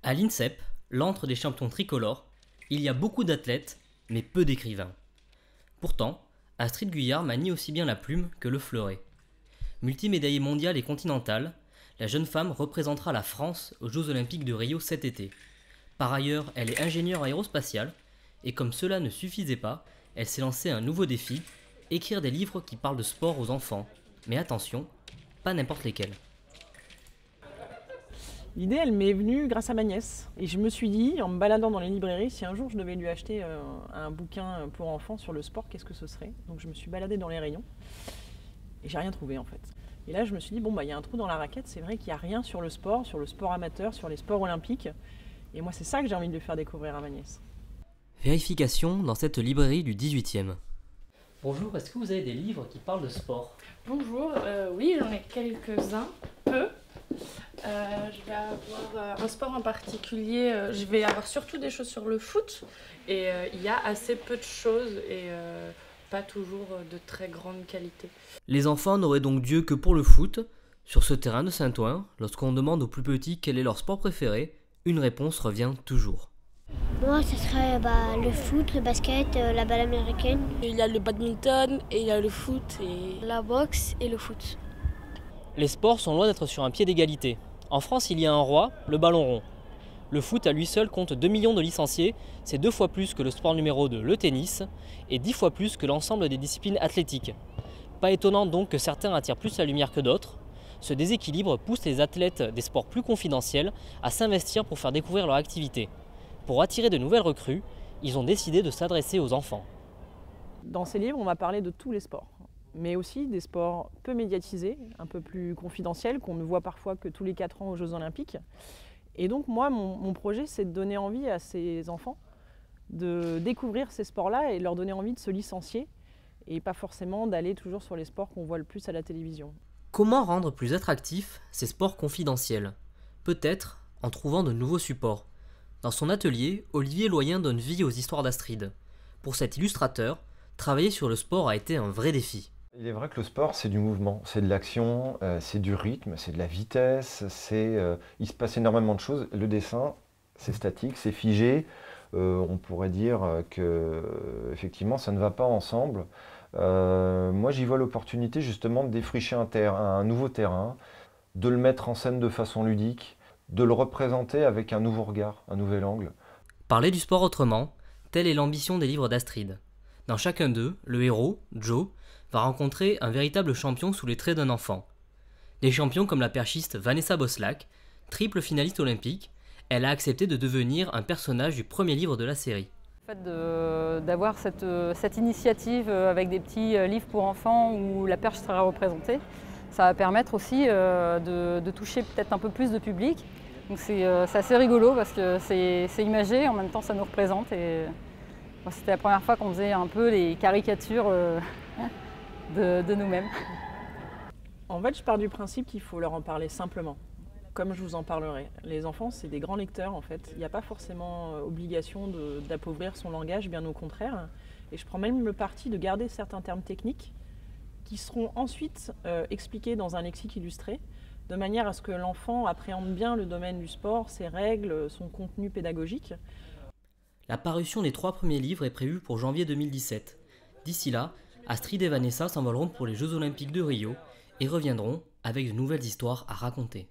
À l'INSEP, l'antre des champions tricolores, il y a beaucoup d'athlètes, mais peu d'écrivains. Pourtant, Astrid Guyard manie aussi bien la plume que le fleuret. Multimédaillée mondiale et continentale, la jeune femme représentera la France aux Jeux Olympiques de Rio cet été. Par ailleurs, elle est ingénieure aérospatiale, et comme cela ne suffisait pas, elle s'est lancée un nouveau défi, écrire des livres qui parlent de sport aux enfants. Mais attention, pas n'importe lesquels. L'idée, elle m'est venue grâce à ma nièce. Et je me suis dit, en me baladant dans les librairies, si un jour je devais lui acheter un bouquin pour enfants sur le sport, qu'est-ce que ce serait? Donc je me suis baladée dans les rayons et j'ai rien trouvé en fait. Et là, je me suis dit, il y a un trou dans la raquette, c'est vrai qu'il n'y a rien sur le sport amateur, sur les sports olympiques. Et moi, c'est ça que j'ai envie de lui faire découvrir à ma nièce. Vérification dans cette librairie du 18e. Bonjour, est-ce que vous avez des livres qui parlent de sport? Bonjour, oui, j'en ai quelques-uns, peu. Je vais avoir un sport en particulier, je vais avoir surtout des choses sur le foot et il y a assez peu de choses et pas toujours de très grande qualité. Les enfants n'auraient donc Dieu que pour le foot. Sur ce terrain de Saint-Ouen, lorsqu'on demande aux plus petits quel est leur sport préféré, une réponse revient toujours. Moi, ce serait le foot, le basket, la balle américaine. Il y a le badminton et il y a le foot et la boxe et le foot. Les sports sont loin d'être sur un pied d'égalité. En France, il y a un roi, le ballon rond. Le foot à lui seul compte 2 millions de licenciés, c'est 2 fois plus que le sport numéro 2, le tennis, et 10 fois plus que l'ensemble des disciplines athlétiques. Pas étonnant donc que certains attirent plus la lumière que d'autres. Ce déséquilibre pousse les athlètes des sports plus confidentiels à s'investir pour faire découvrir leur activité. Pour attirer de nouvelles recrues, ils ont décidé de s'adresser aux enfants. Dans ces livres, on va parler de tous les sports, mais aussi des sports peu médiatisés, un peu plus confidentiels, qu'on ne voit parfois que tous les 4 ans aux Jeux Olympiques. Et donc moi, mon projet, c'est de donner envie à ces enfants de découvrir ces sports-là et leur donner envie de se licencier et pas forcément d'aller toujours sur les sports qu'on voit le plus à la télévision. Comment rendre plus attractifs ces sports confidentiels? Peut-être en trouvant de nouveaux supports. Dans son atelier, Olivier Loyen donne vie aux histoires d'Astrid. Pour cet illustrateur, travailler sur le sport a été un vrai défi. Il est vrai que le sport, c'est du mouvement, c'est de l'action, c'est du rythme, c'est de la vitesse, il se passe énormément de choses. Le dessin, c'est statique, c'est figé. On pourrait dire que effectivement, ça ne va pas ensemble. Moi, j'y vois l'opportunité justement de défricher un nouveau terrain, de le mettre en scène de façon ludique, de le représenter avec un nouveau regard, un nouvel angle. Parler du sport autrement, telle est l'ambition des livres d'Astrid. Dans chacun d'eux, le héros, Joe, va rencontrer un véritable champion sous les traits d'un enfant. Des champions comme la perchiste Vanessa Boslack, triple finaliste olympique, elle a accepté de devenir un personnage du premier livre de la série. Le fait d'avoir cette initiative avec des petits livres pour enfants où la perche sera représentée, ça va permettre aussi de toucher peut-être un peu plus de public. Donc c'est assez rigolo parce que c'est imagé, en même temps ça nous représente. Et c'était la première fois qu'on faisait un peu les caricatures de nous-mêmes. En fait, je pars du principe qu'il faut leur en parler simplement, comme je vous en parlerai. Les enfants, c'est des grands lecteurs en fait. Il n'y a pas forcément obligation d'appauvrir son langage, bien au contraire. Et je prends même le parti de garder certains termes techniques qui seront ensuite expliqués dans un lexique illustré, de manière à ce que l'enfant appréhende bien le domaine du sport, ses règles, son contenu pédagogique. La parution des 3 premiers livres est prévue pour janvier 2017. D'ici là, Astrid et Vanessa s'envoleront pour les Jeux Olympiques de Rio et reviendront avec de nouvelles histoires à raconter.